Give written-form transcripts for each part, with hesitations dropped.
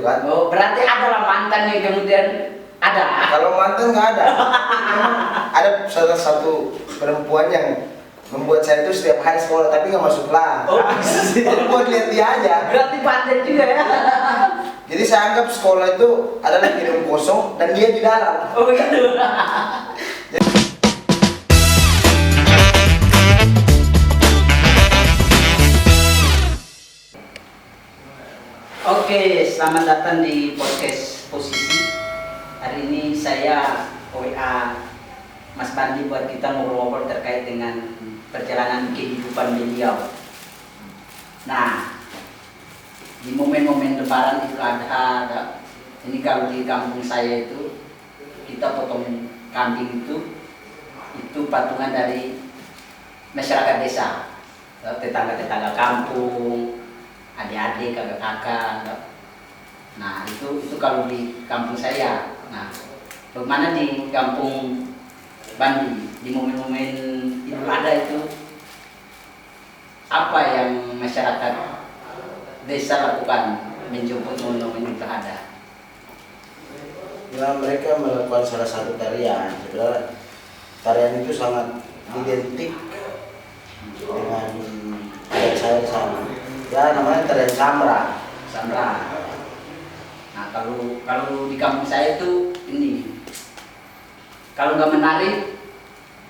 kan. Oh, berarti ada lah mantan yang kemudian ada. Kalau mantan nggak ada. Memang ada salah satu perempuan yang membuat saya itu setiap hari sekolah tapi nggak masuk kelas. Oh, buat lihat dia aja. berarti pandai juga ya. Jadi saya anggap sekolah itu adalah gedung kosong dan dia di dalam. Oh begitu. Oke, selamat datang di podcast Posisi. Hari ini saya WA Mas Bandi buat kita ngobrol-ngobrol terkait dengan perjalanan kehidupan beliau. Nah, di momen-momen Lebaran Idul Adha, ini kalau di kampung saya itu kita potong kambing itu patungan dari masyarakat desa, tetangga-tetangga kampung, adik-adik, kakak-kakak. Nah itu kalau di kampung saya. Nah, bagaimana di kampung Bandi di momen-momen Idul Adha itu apa yang masyarakat desa lakukan menjemput momen-momen Idul Adha? Ya, mereka melakukan salah satu tarian. Sebenarnya tarian itu sangat identik dengan adat saya di sana. Ya, namanya tarian Sambra. Sandra. Nah kalau di kampung saya itu ini, kalau nggak menari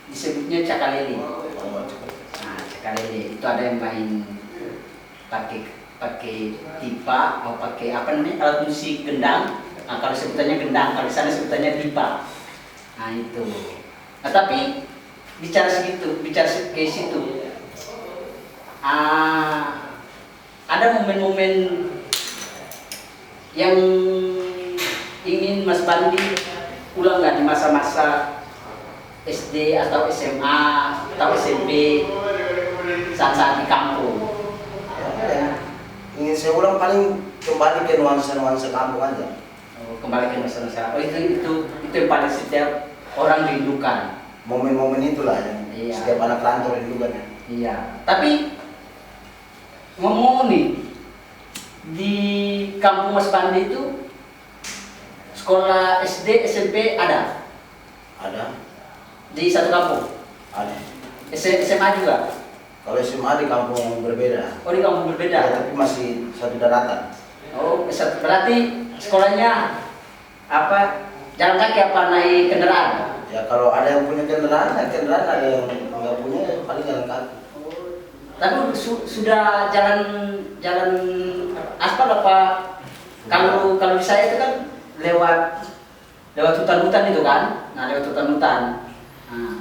disebutnya cakalele. Nah cakalele itu ada yang main pakai pipa atau pakai apa namanya alat musik gendang. Nah, kalau sebutannya gendang, kalau di sana sebutannya pipa. Nah itu. Nah tapi bicara ke situ. Ada momen-momen yang ingin Mas Bandi ulang nggak di masa-masa SD atau SMA atau SMP saat-saat di kampung? Ya, ingin saya ulang paling kembali ke nuansa-nuansa kampung aja. Oh, kembali ke masa-masa. Oh itu yang paling setiap orang rindukan. Momen-momen itulah yang Iya. setiap anak rantau rindukan. Iya. Tapi ngomong nih, di kampung Mas Bandi itu sekolah SD, SMP ada? Ada? Di satu kampung? Ada. SMA juga? Kalau SMA di kampung yang berbeda. Oh di kampung berbeda? Ya, tapi masih satu daratan. Oh berarti sekolahnya apa? Jalan kaki apa naik kendaraan? Ya kalau ada yang punya kendaraan, ada yang nggak punya, ya paling jalan kaki. Tapi sudah jalan aspal apa? Kalau di saya itu kan lewat hutan-hutan itu kan. Nah lewat hutan-hutan. Nah,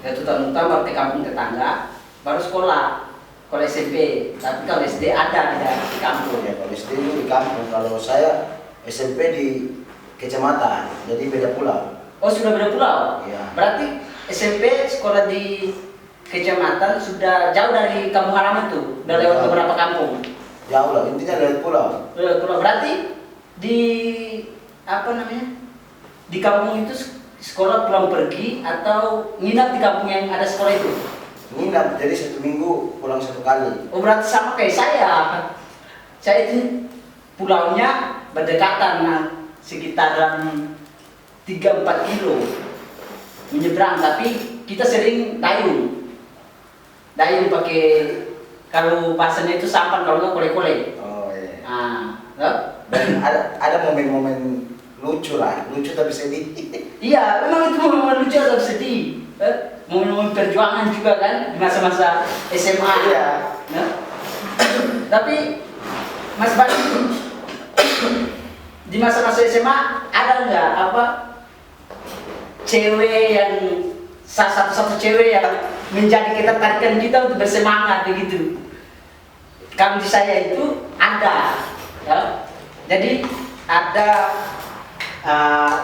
lewat hutan-hutan baru ke kampung tetangga, baru sekolah. Kalau SMP, tapi kalau SD ada di kampung. Ya kalau SD itu di kampung, kalau saya SMP di kecamatan, jadi beda pulau. Oh sudah beda pulau? Iya. Berarti SMP sekolah di kecamatan sudah jauh dari kampung halaman tuh, udah lewat beberapa kampung. Jauh lah, intinya lewat pulau. Lewat pulau berarti di apa namanya? Di kampung itu sekolah pulang pergi atau nginap di kampung yang ada sekolah itu? Nginap, jadi 1 minggu pulang 1 kali. Oh berarti sama kayak saya. Saya itu pulaunya berdekatan, nah, sekitaran 3-4 kilo menyeberang, tapi kita sering dayung pakai, kalau bahasanya itu sampan, kalau nggak kole-kole. Oh iya. Dan ada momen-momen lucu lah, lucu tapi sedih. iya, memang itu momen lucu atau sedih. Momen-momen perjuangan juga kan di masa-masa SMA. Iya. Nah, tapi Mas Bandi di masa-masa SMA ada nggak apa cewek yang satu cewek yang menjadi ketertarikan kita untuk bersemangat begitu? Kalau di saya itu ada, ya. Jadi ada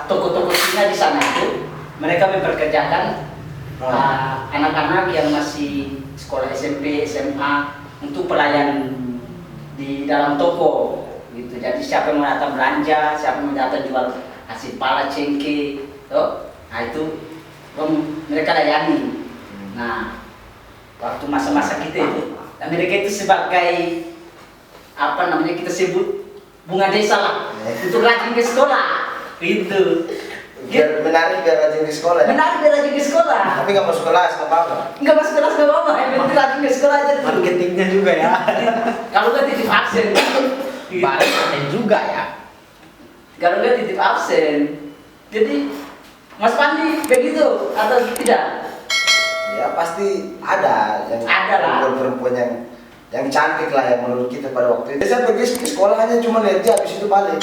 toko-toko Cina di sana itu, mereka memperkerjakan anak-anak yang masih sekolah SMP, SMA untuk pelayan di dalam toko gitu. Jadi siapa yang mau datang belanja, siapa yang mau datang jual hasil pala cengkeh, nah itu mereka layani. Nah waktu masa-masa kita itu, mereka itu sebagai apa namanya, kita sebut bunga desa lah, untuk rajin ke sekolah, itu. Biar menarik biar rajin di sekolah ya. Menarik biar rajin ke sekolah. Tapi nggak masuk kelas nggak apa-apa. Nggak masuk kelas nggak apa-apa, yang penting rajin ke sekolah aja dulu. Marketingnya juga ya. Kalau nggak titip absen, Marketing juga ya. kalau nggak titip absen. Jadi Mas Pandi begitu atau tidak? Ya pasti ada yang Ada lah. perempuan yang cantik lah yang menurut kita pada waktu itu. Saya pergi ke sekolah hanya cuma lihat dia habis itu balik.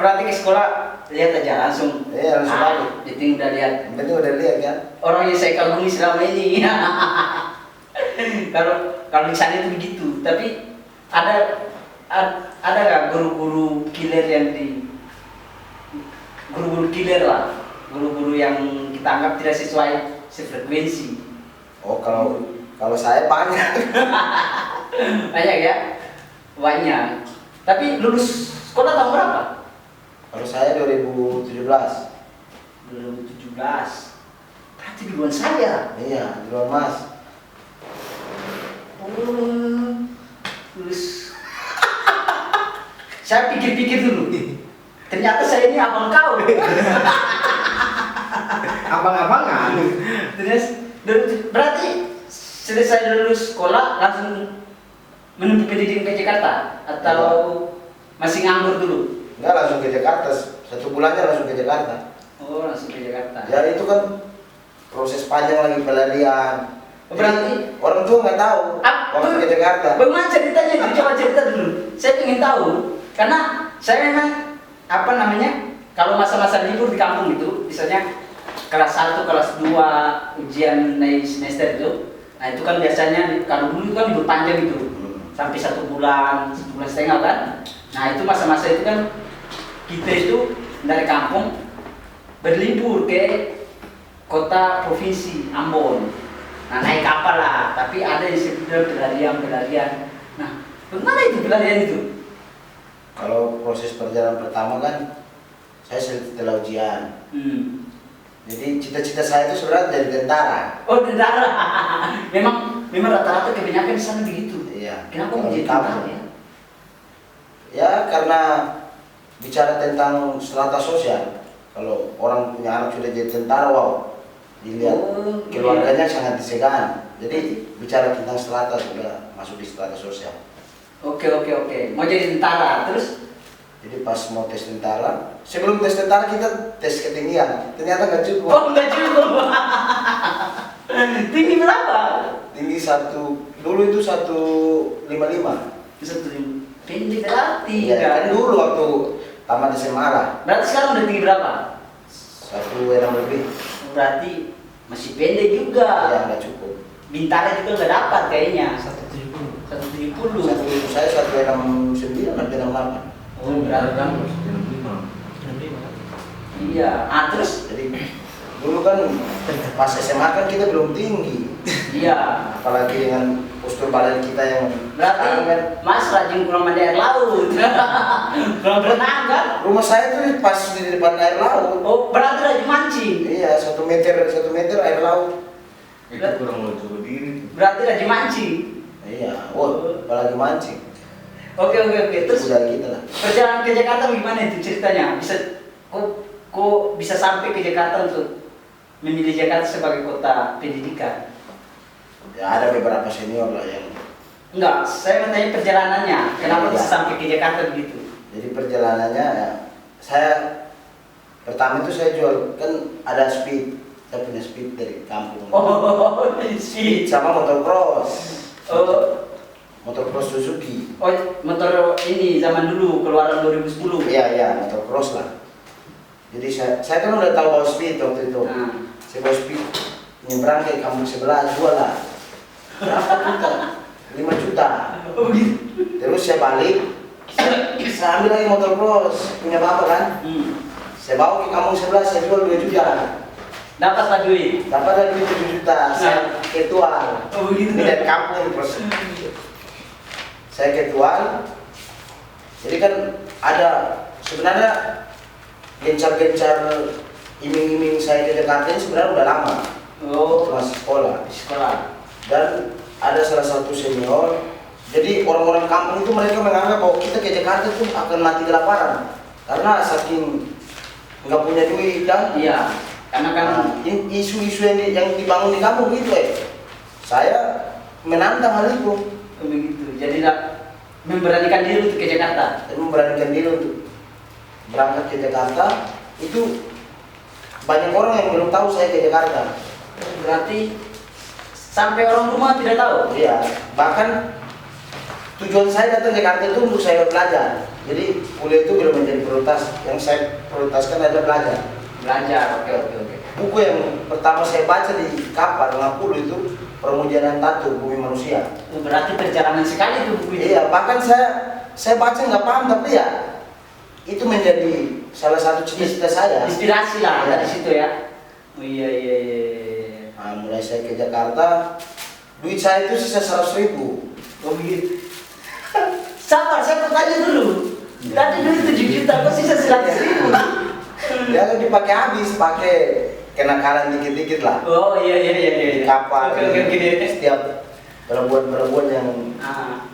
Berarti ke sekolah lihat aja langsung. Iya langsung balik. Jadi udah lihat Yang penting udah lihat kan. orang yang saya kagumi selama ini. kalau kalau di sana itu begitu. Tapi ada nggak guru-guru killer yang guru-guru killer lah, guru-guru yang kita anggap tidak sesuai sefrekuensi. Oh kalau saya banyak. Banyak ya, banyak. Tapi lulus sekolah tahun berapa? Kalau saya 2017. 2017. Berarti duluan saya. Iya, di luar Mas. Lulus. Saya pikir-pikir dulu. Ternyata saya ini abang kau. Abang-abangan. Terus berarti selesai lulus sekolah langsung menempuh pendidikan ke Jakarta atau masih nganggur dulu? Enggak langsung ke Jakarta. 1 bulannya langsung ke Jakarta. Oh, langsung ke Jakarta. Ya itu kan proses panjang lagi pelarian. Berarti orang tua nggak tahu waktu ke Jakarta. Bagaimana ceritanya itu? Coba cerita dulu. Saya ingin tahu karena saya memang apa namanya kalau masa-masa libur di kampung itu, misalnya kelas 1, kelas 2 ujian naik semester itu, nah itu kan biasanya kalau dulu itu kan libur panjang itu sampai 1 bulan, 1 bulan setengah kan. Nah itu masa-masa itu kan kita itu dari kampung berlibur ke kota provinsi Ambon. Nah naik kapal lah, tapi ada yang sebetulnya pelarian. Nah bagaimana itu pelarian itu? Kalau proses perjalanan pertama kan saya setelah ujian. Jadi cita-cita saya itu sebenarnya jadi tentara. Oh tentara. memang rata-rata kebanyakan di sana begitu. Iya. Kenapa Kalau menjadi di kampung. tentara ya? Ya karena bicara tentang strata sosial. Kalau orang punya anak sudah jadi tentara, wow, dilihat keluarganya sangat disegani. Jadi bicara tentang strata sudah masuk di strata sosial. Oke. Mau jadi tentara, terus? Jadi pas mau tes tentara, sebelum tes tentara kita tes ketinggian. Ternyata nggak cukup. Oh nggak cukup. Tinggi berapa? Tinggi dulu itu 155. Pendek berarti Iya, kan dulu waktu tamat SMA lah. Berarti sekarang udah tinggi berapa? 1,6 lebih. Berarti masih pendek juga. Ya nggak cukup. Bintara juga nggak dapat kayaknya. 170. 170. Saya 169 atau 68. Oh berarti. Iya. Ah terus? Jadi dulu kan pas SMA kan kita belum tinggi. Iya. Apalagi dengan postur badan kita yang Berarti sekarang kan. Mas rajin pulang mandi air laut. Pulang berenang kan? Rumah saya tuh pas di depan air laut. Oh berarti rajin mancing. Iya, 1 meter air laut. Itu kurang lucu berdiri. Berarti rajin mancing. Iya, apalagi mancing. Oke. Terus Udah kita lah. perjalanan ke Jakarta gimana itu ceritanya? Kok bisa sampai ke Jakarta untuk memilih Jakarta sebagai kota pendidikan? Ya ada beberapa senior lah yang. Enggak, saya mau tanya perjalanannya. Kenapa Iya. bisa sampai ke Jakarta begitu? Jadi perjalanannya ya, saya pertama itu saya jual kan ada speed, saya punya speed dari kampung. Oh, speed. Sama motocross. Oh, Motocross Suzuki. oh, motor ini zaman dulu keluaran 2010. Iya, motocross lah. Jadi saya kan udah tahu bawa speed waktu itu. Nah. Saya bawa speed nyebrang ke kampung sebelah, jual lah. Berapa juta? 5 juta. Oh gitu. Terus saya balik, saya ambil lagi motocross punya bapak kan. Saya bawa ke kampung sebelah, saya jual 2 juta. Dapatlah duit. Dapat dari 7 juta, saya ketual. Oh begitu. Ini dari kampung terus. Saya ketual. Jadi kan ada sebenarnya gencar-gencar iming-iming saya ke Jakarta ini sebenarnya udah lama. Oh, Masih sekolah. di sekolah. Dan ada salah satu senior Jadi orang-orang kampung itu mereka menganggap bahwa kita ke Jakarta itu akan mati kelaparan karena saking nggak punya duit dan Iya, karena kan isu-isu yang dibangun di kampung gitu saya menantang hal itu. begitu. Jadi memberanikan diri untuk ke Jakarta. Saya memberanikan diri untuk berangkat ke Jakarta. Itu banyak orang yang belum tahu saya ke Jakarta. Berarti sampai orang rumah tidak tahu. Iya, bahkan tujuan saya datang ke Jakarta itu untuk saya belajar. Jadi kuliah itu belum menjadi prioritas. Yang saya prioritaskan adalah belajar. Belajar, oke. Buku yang pertama saya baca di kapal 50 itu Permujanan Tatu Bumi Manusia. Berarti perjalanan sekali itu buku itu. Iya, bahkan saya baca nggak paham, tapi ya itu menjadi salah satu cita-cita saya. Inspirasi lah Iya. dari situ ya. Oh iya. Nah, mulai saya ke Jakarta, duit saya itu sisa 100.000. Oh begitu. Sabar, saya bertanya dulu. Tadi duit 7 juta, kok sisa 100.000? Ya kan dipakai habis, pakai kenakalan dikit-dikit lah. Oh iya. Di kapal, Oke. setiap perempuan-perempuan yang Ah.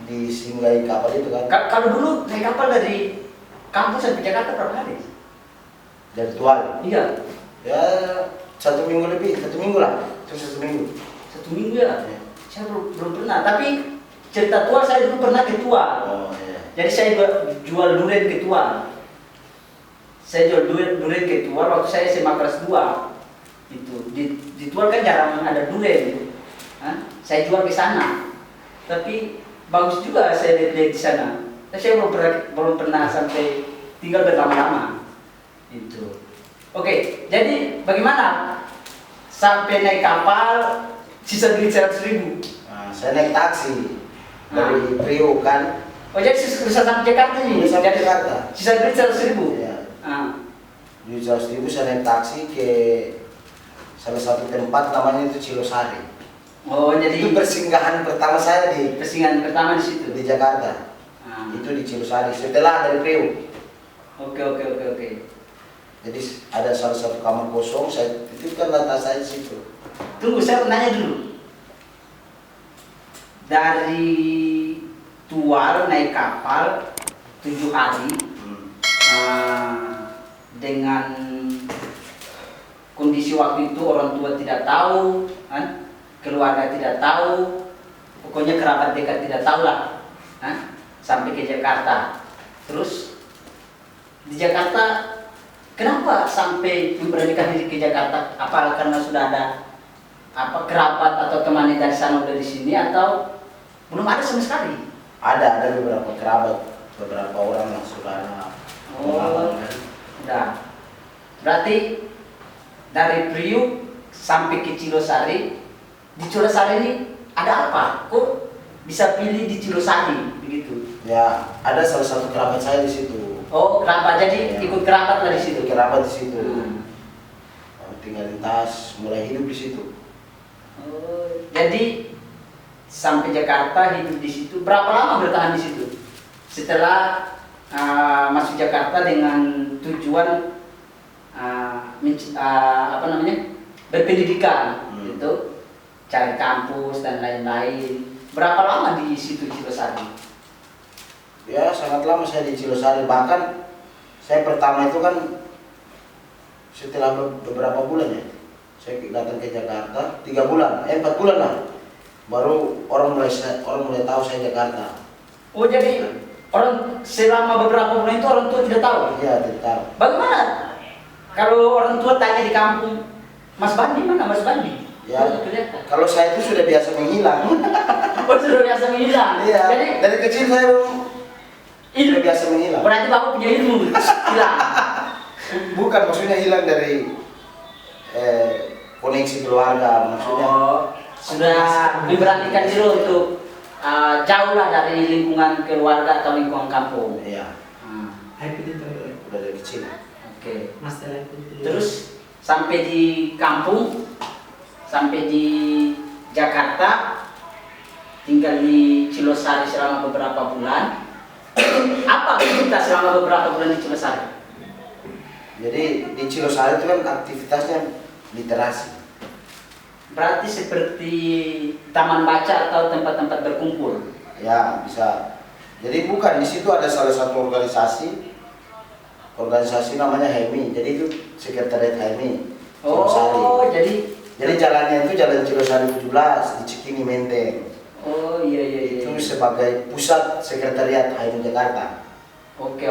disinggahi kapal itu kan. Kalau dulu naik kapal dari kampus sampai Jakarta berapa hari? Dari Tual. Iya, Ya 1 minggu lebih, 1 minggu lah. Terus 1 minggu. 1 minggu ya. Saya belum pernah, tapi cerita Tual saya dulu pernah ke Tual. Oh iya. Jadi saya jual durian ke Tual. Saya jual durian ke Tual waktu saya SMA kelas 2. Itu di Tual kan jarang ada durian gitu. Hah? Saya jual ke sana. Tapi bagus juga saya lihat di sana. Tapi saya belum pernah sampai tinggal berlama-lama. Itu. Oke, jadi bagaimana sampai naik kapal sisa duit 100.000? Nah, saya naik taksi dari Priok kan. Oh jadi susah sampai Jakarta nih? Udah sampai Jadi Jakarta. sisa duit 100.000? Iya. Ah. Duit 100.000 saya naik taksi ke salah satu tempat namanya itu Cilosari. Oh jadi Itu persinggahan pertama saya di persingan pertama di situ. Jakarta. Ah. Itu di Cilosari setelah dari Priok. Oke. Jadi ada salah satu kamar kosong, saya titipkan data saya di situ. Tunggu, saya nanya dulu. Dari Tual naik kapal 7 hari dengan kondisi waktu itu orang tua tidak tahu, kan? Keluarga tidak tahu, pokoknya kerabat dekat tidak tahu lah, kan? Sampai ke Jakarta. Terus di Jakarta kenapa sampai memberanikan diri ke Jakarta? Apa karena sudah ada kerabat atau teman dari sana udah di sini atau belum ada sama sekali? Ada beberapa kerabat, beberapa orang yang saudara. Oh, udah. Berarti dari Priuk sampai ke Cilosari, di Cilosari ini ada apa? Kok bisa pilih di Cilosari begitu? Ya, ada salah satu kerabat saya di situ. Oh, kerabat, jadi ikut kerabat lah di situ. Kerabat di situ. Hmm. Tinggal di tas, mulai hidup di situ. Oh, jadi sampai Jakarta hidup di situ. Berapa lama bertahan di situ? Setelah masuk Jakarta dengan tujuan berpendidikan, gitu, cari kampus dan lain-lain. Berapa lama di situ Cilosari? Ya, sangat lama saya di Cilosari. Bahkan saya pertama itu kan setelah beberapa bulan ya. Saya datang ke Jakarta 3 bulan, 4 bulan lah. Baru orang mulai tahu saya Jakarta. Oh, jadi orang selama beberapa bulan itu orang tua tidak tahu? Iya, tidak tahu. Bagaimana? Kalau orang tua tanya di kampung, Mas Bandi mana Mas Bandi? Ya, Oh, kelihatan. kalau saya itu sudah biasa menghilang. Oh, sudah biasa menghilang. Iya, Jadi dari kecil saya sudah biasa menghilang. berarti bapak punya ilmu hilang. Bukan, maksudnya hilang dari koneksi keluarga, maksudnya. Oh, sudah memberanikan diri untuk jauh lah dari lingkungan keluarga atau lingkungan kampung. Iya, udah dari kecil. Oke. Terus sampai di kampung, sampai di Jakarta, tinggal di Cilosari selama beberapa bulan. Apa aktivitas selama beberapa bulan di Cilosari? Jadi di Cilosari itu kan aktivitasnya literasi. Berarti seperti taman baca atau tempat-tempat berkumpul? Ya bisa. Jadi bukan, di situ ada salah satu organisasi namanya HEMI. Jadi itu sekretariat HEMI. Cilosari. Oh, jadi Jalannya itu Jalan Cilosari 17 di Cikini Menteng. oh iya iya iya. Itu sebagai pusat sekretariat HMI Jakarta. Oke.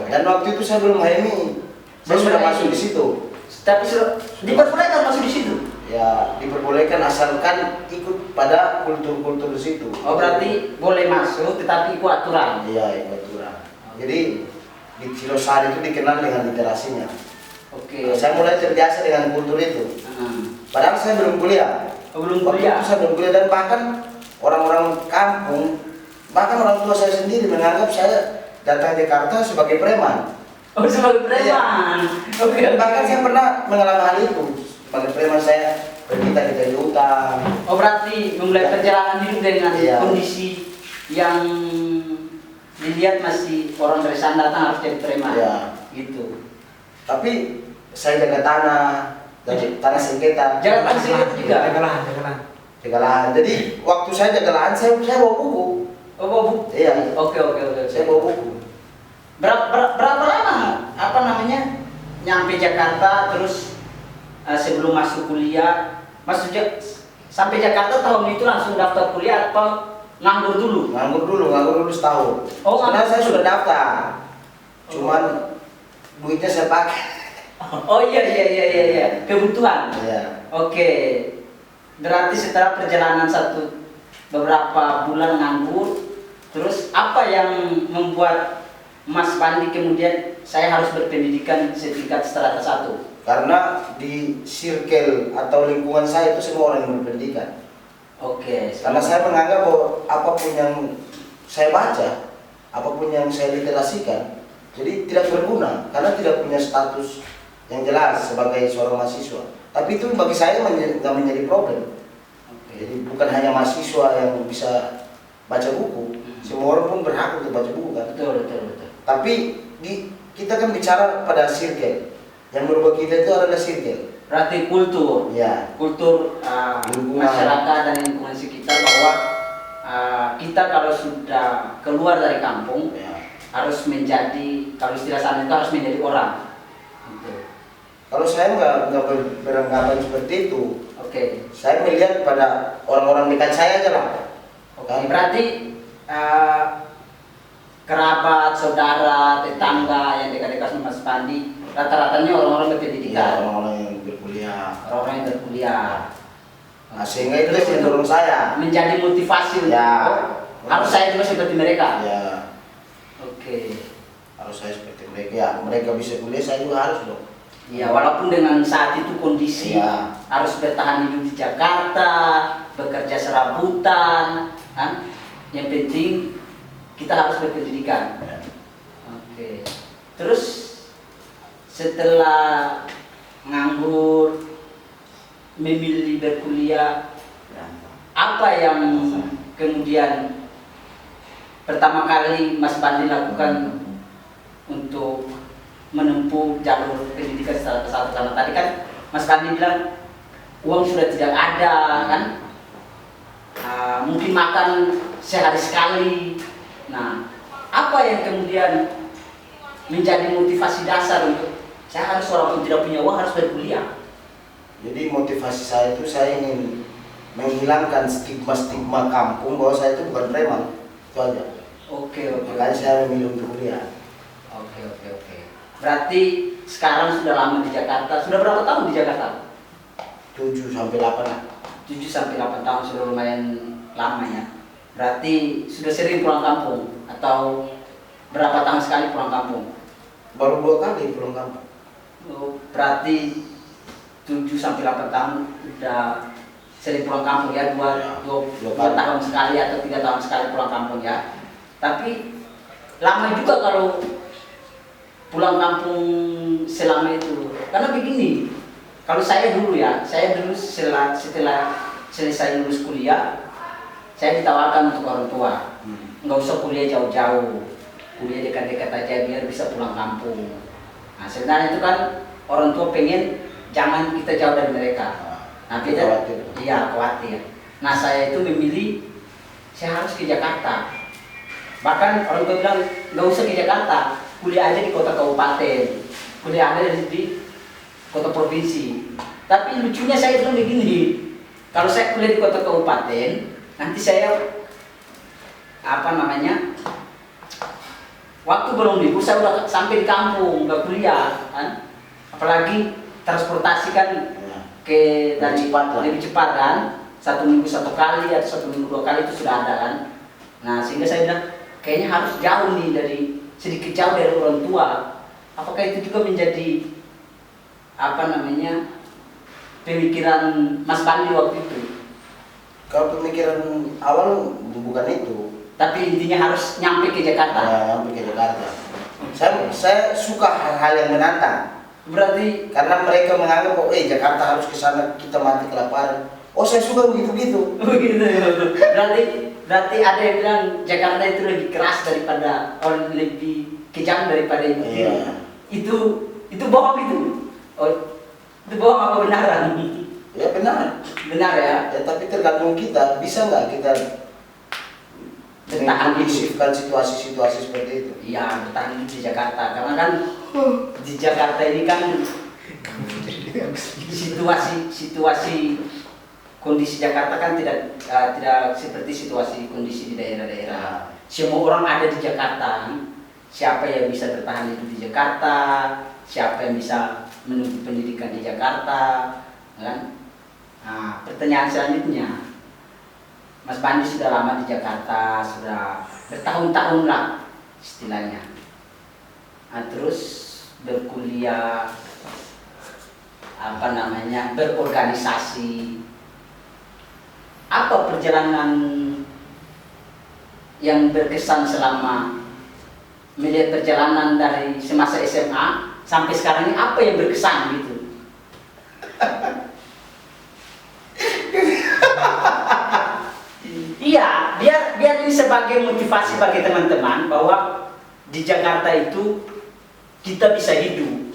Dan waktu itu saya belum HMI, saya Belum sudah HMI. masuk di situ. Tapi sudah diperbolehkan masuk di situ. Ya diperbolehkan asalkan ikut pada kultur-kultur di situ. Oh berarti boleh masuk tetapi ikut aturan. Iya, ikut aturan. Jadi di Cilosari itu dikenal dengan literasinya. Oke. Nah, saya mulai terbiasa dengan kultur itu. Padahal saya belum kuliah. Oh, belum Waktu kuliah. itu saya belum kuliah, dan bahkan orang-orang kampung, bahkan orang tua saya sendiri menganggap saya datang ke Jakarta sebagai preman. Oh sebagai preman. Oke. Dan bahkan saya pernah mengalami hal itu. Sebagai preman saya kita di hutan. Oh berarti memulai perjalanan hidup dengan Iya. kondisi yang dilihat masih orang dari sana datang harus jadi preman. Iya. Gitu. Tapi saya jaga tanah, dan tanah sengketa. Jaga tanah sengketa juga. Jaga lahan. Jaga lahan. Jadi waktu saya jaga lahan, saya bawa buku. Oh bawa buku. Iya. Oke. Saya bawa buku. Berapa lama apa namanya nyampe Jakarta terus sebelum masuk kuliah sampai Jakarta tahun itu langsung daftar kuliah atau nganggur dulu? Nganggur dulu setahun. Oh, Sebenarnya nganggur saya dulu. sudah daftar. Cuman duitnya saya pakai. Oh iya kebutuhan. Iya. Oke, berarti setelah perjalanan beberapa bulan nganggur, terus apa yang membuat Mas Bandi kemudian saya harus berpendidikan setingkat strata 1? Karena di circle atau lingkungan saya itu semua orang yang berpendidikan. Oke. Karena saya menganggap bahwa apapun yang saya baca, apapun yang saya literasikan, jadi tidak berguna karena tidak punya status yang jelas sebagai seorang mahasiswa. Tapi itu bagi saya nggak menjadi problem. Oke. Jadi bukan hanya mahasiswa yang bisa baca buku, semua orang pun berhak untuk baca buku kan. Betul. Tapi kita kan bicara pada circle. Yang merubah kita itu adalah circle. Berarti kultur. Ya. Kultur Lingkungan. masyarakat dan lingkungan sekitar bahwa kita kalau sudah keluar dari kampung Ya. harus menjadi, kalau istilah sana itu harus menjadi orang. Gitu. Kalau saya nggak beranggapan seperti itu. Oke. Saya melihat pada orang-orang dekat saya aja lah. Oke. Berarti kerabat, saudara, tetangga yang dekat-dekat sama Mas Bandi rata-ratanya orang-orang berpendidikan. Iya, orang-orang yang berkuliah. Orang-orang yang berkuliah. Nah, sehingga itu yang mendorong saya. Menjadi motivasi untuk Ya. harus saya juga seperti mereka. Ya, Oke. harus saya seperti mereka. Ya, mereka bisa kuliah, saya juga harus dong. Ya, walaupun dengan saat itu kondisi Ya. harus bertahan hidup di Jakarta, bekerja serabutan, kan? Yang penting kita harus berpendidikan. Ya. Oke. Terus setelah nganggur, memilih berkuliah, apa yang kemudian pertama kali Mas Bandi lakukan untuk menempuh jalur pendidikan secara satu? Karena tadi kan Mas Bandi bilang uang sudah tidak ada kan, mungkin makan sehari sekali. Nah, apa yang kemudian menjadi motivasi dasar untuk saya harus, walaupun tidak punya uang harus berkuliah? Jadi motivasi saya itu saya ingin menghilangkan stigma-stigma kampung bahwa saya itu bukan preman. Itu aja. Oke. Makanya saya memilih untuk kuliah. Oke. Berarti sekarang sudah lama di Jakarta. Sudah berapa tahun di Jakarta? 7 sampai 8 lah. 7 sampai 8 tahun, sudah lumayan lama ya. Berarti sudah sering pulang kampung atau berapa tahun sekali pulang kampung? Baru 2 kali pulang kampung. Oh, berarti 7 sampai 8 tahun sudah sering pulang kampung ya, dua tahun sekali atau 3 tahun sekali pulang kampung ya. Tapi lama juga kalau pulang kampung selama itu. Karena begini, kalau saya dulu setelah selesai lulus kuliah, saya ditawarkan untuk orang tua, nggak usah kuliah jauh-jauh, kuliah dekat-dekat aja biar bisa pulang kampung. Nah sebenarnya itu kan orang tua pengen jangan kita jauh dari mereka. Nah kita Khawatir. iya khawatir. Nah saya itu memilih saya harus ke Jakarta. Bahkan orang tua bilang nggak usah ke Jakarta, kuliah aja di kota kabupaten, kuliah aja di kota provinsi. Tapi lucunya saya bilang begini, kalau saya kuliah di kota kabupaten, nanti saya waktu belum libur saya udah sampai di kampung, udah kuliah kan. Apalagi transportasi kan ke dari lebih cepat kan, 1 minggu 1 kali atau 1 minggu 2 kali itu sudah ada kan. Nah sehingga saya bilang kayaknya harus jauh nih, sedikit jauh dari orang tua. Apakah itu juga menjadi pemikiran Mas Bandi waktu itu? Kalau pemikiran awal bukan itu. Tapi intinya harus nyampe ke Jakarta. Ya, nyampe ke Jakarta. Saya suka hal-hal yang menantang. Berarti Karena mereka menganggap, oh Jakarta harus ke sana, kita mati kelaparan. Oh saya suka begitu-begitu. begitu. Berarti ada yang bilang Jakarta itu lebih keras daripada, orang lebih kejam daripada ibu. Iya. Itu bohong itu. Oh, itu bohong apa benaran? Ya benar. Benar ya. Ya tapi tergantung kita, bisa nggak kita Bertahan hidup. mengkondisikan situasi-situasi seperti itu. Iya, bertahan hidup di Jakarta. Karena kan di Jakarta ini kan situasi kondisi Jakarta kan tidak seperti situasi kondisi di daerah-daerah. Semua orang ada di Jakarta. Siapa yang bisa bertahan hidup di Jakarta? Siapa yang bisa menempuh pendidikan di Jakarta? Kan? Nah, pertanyaan selanjutnya, Mas Bandi sudah lama di Jakarta, sudah bertahun-tahun lah istilahnya. Nah, terus berkuliah, berorganisasi. Apa perjalanan yang berkesan selama melihat perjalanan dari semasa SMA sampai sekarang ini, apa yang berkesan gitu? Iya, biar ini sebagai motivasi bagi teman-teman bahwa di Jakarta itu kita bisa hidup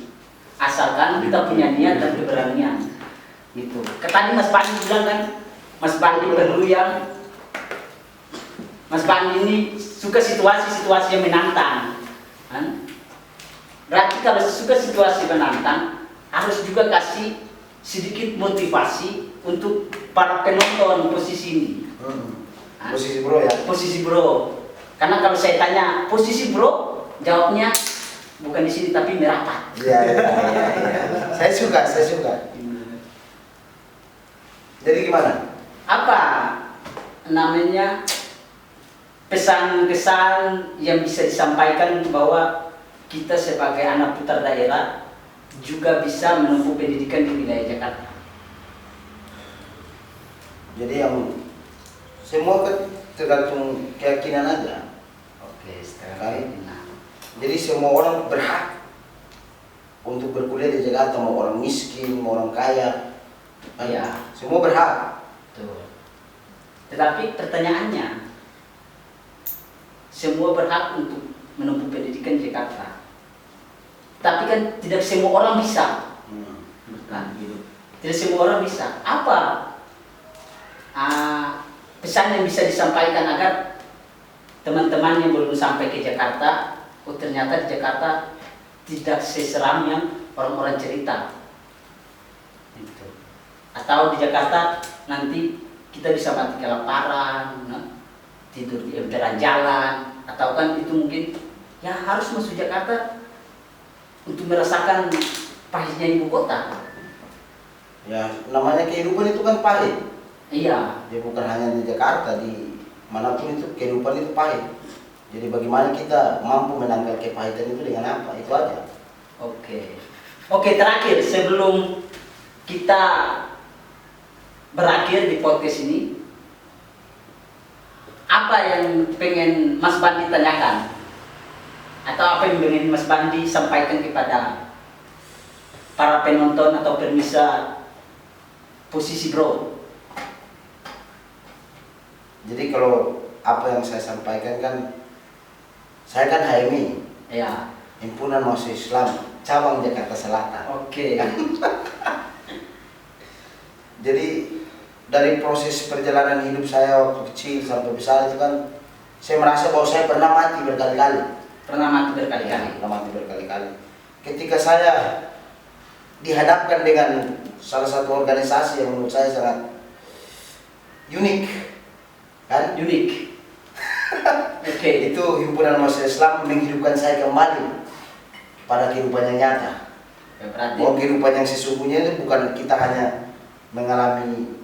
asalkan kita punya niat dan keberanian. Gitu. Tadi Mas Bandi bilang kan, Mas Bandi berluyang. Mas Bandi ini suka situasi-situasi yang menantang. Kan? Berarti kalau suka situasi menantang, harus juga kasih sedikit motivasi untuk para penonton posisi ini. Posisi bro ya? Posisi bro. Karena kalau saya tanya posisi bro, jawabnya bukan di sini tapi merapat. Iya. Saya suka. Jadi gimana? Apa namanya pesan-kesan yang bisa disampaikan bahwa kita sebagai anak putra daerah juga bisa menempuh pendidikan di wilayah Jakarta? Jadi yang semua kan tergantung keyakinan aja. Oke, setelah Jadi semua orang berhak untuk berkuliah di Jakarta, mau orang miskin, mau orang kaya. Iya. Semua berhak. Tuh. Tetapi pertanyaannya, semua berhak untuk menempuh pendidikan di Jakarta. Tapi kan tidak semua orang bisa. Kan, gitu. Tidak semua orang bisa. Apa pesan yang bisa disampaikan agar teman-teman yang belum sampai ke Jakarta, oh ternyata di Jakarta tidak seseram yang orang-orang cerita. Gitu. Atau di Jakarta nanti kita bisa mati kelaparan, tidur di emperan jalan, atau kan itu mungkin ya harus masuk Jakarta untuk merasakan pahitnya ibu kota. Ya, namanya kehidupan itu kan pahit. Iya. Ya bukan hanya di Jakarta, di manapun itu kehidupan itu pahit. Jadi bagaimana kita mampu menangkal kepahitan itu dengan apa? Itu aja. Oke, terakhir sebelum kita berakhir di podcast ini, apa yang pengen Mas Bandi tanyakan? Atau apa yang pengen Mas Bandi sampaikan kepada para penonton atau pemirsa posisi bro? Jadi kalau apa yang saya sampaikan kan, saya kan HMI, Ya. Himpunan Mahasiswa Islam cabang Jakarta Selatan. Oke. Jadi dari proses perjalanan hidup saya waktu kecil sampai besar itu kan saya merasa bahwa saya pernah mati berkali-kali. Pernah mati berkali-kali. Pernah mati berkali-kali. Ketika saya dihadapkan dengan salah satu organisasi yang menurut saya sangat unik, kan? Unik. Oke. Itu himpunan mahasiswa Islam menghidupkan saya kembali pada kehidupan yang nyata. Ya, berarti Bahwa kehidupan yang sesungguhnya itu bukan kita hanya mengalami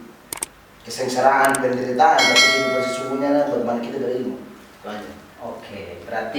kesengsaraan, penderitaan, tapi kehidupan sesungguhnya adalah bagaimana kita berilmu. Itu aja. oke, berarti